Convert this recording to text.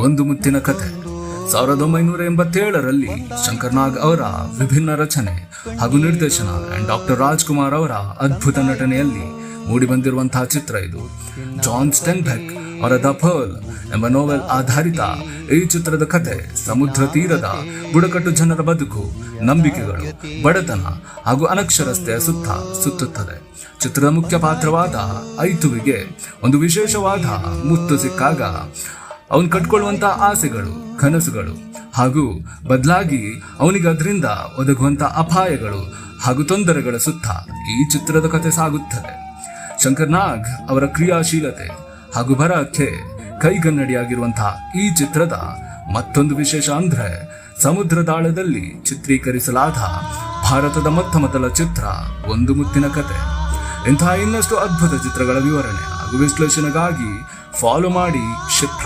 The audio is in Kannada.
ಒಂದು ಮುತ್ತಿನ ಕತೆ. 1987ರಲ್ಲಿ ಶಂಕರ್ ನಾಗ್ ಅವರ ವಿಭಿನ್ನ ರಚನೆ ಹಾಗೂ ನಿರ್ದೇಶನ ಅಂಡ್ ಡಾಕ್ಟರ್ ರಾಜ್ಕುಮಾರ್ ಅವರ ಅದ್ಭುತ ನಟನೆಯಲ್ಲಿ ಮೂಡಿಬಂದಿರುವಂತಹ ಚಿತ್ರ ಇದು. ಜಾನ್ ಸ್ಟೆನ್ಬೆಕ್ ಅವರ ದ ಪರ್ಲ್ ಎಂಬ ನೋವೆಲ್ ಆಧಾರಿತ ಈ ಚಿತ್ರದ ಕಥೆ ಸಮುದ್ರ ತೀರದ ಬುಡಕಟ್ಟು ಜನರ ಬದುಕು, ನಂಬಿಕೆಗಳು, ಬಡತನ ಹಾಗೂ ಅನಕ್ಷರತೆಯ ಸುತ್ತುತ್ತದೆ. ಚಿತ್ರದ ಮುಖ್ಯ ಪಾತ್ರವಾದ ಐತುವಿಗೆ ಒಂದು ವಿಶೇಷವಾದ ಮುತ್ತು ಸಿಕ್ಕಾಗ ಅವನು ಕಟ್ಕೊಳ್ಳುವಂತ ಆಸೆಗಳು, ಕನಸುಗಳು ಹಾಗೂ ಬದಲಾಗಿ ಅವನಿಗೆ ಅದರಿಂದ ಒದಗುವಂತ ಅಪಾಯಗಳು ಹಾಗೂ ತೊಂದರೆಗಳ ಸುತ್ತ ಈ ಚಿತ್ರದ ಕಥೆ ಸಾಗುತ್ತದೆ. ಶಂಕರ್ ನಾಗ್ ಅವರ ಕ್ರಿಯಾಶೀಲತೆ ಹಾಗೂ ಬರಹಕ್ಕೆ ಕೈಗನ್ನಡಿಯಾಗಿರುವಂತಹ ಈ ಚಿತ್ರದ ಮತ್ತೊಂದು ವಿಶೇಷ ಅಂದ್ರೆ ಸಮುದ್ರದಾಳದಲ್ಲಿ ಚಿತ್ರೀಕರಿಸಲಾದ ಭಾರತದ ಮೊತ್ತಮೊದಲ ಚಿತ್ರ ಒಂದು ಮುತ್ತಿನ ಕತೆ. ಇಂತಹ ಇನ್ನಷ್ಟು ಅದ್ಭುತ ಚಿತ್ರಗಳ ವಿವರಣೆ ಹಾಗೂ ವಿಶ್ಲೇಷಣೆಗಾಗಿ ಫಾಲೋ ಮಾಡಿ ಶಿಫ್ಟ್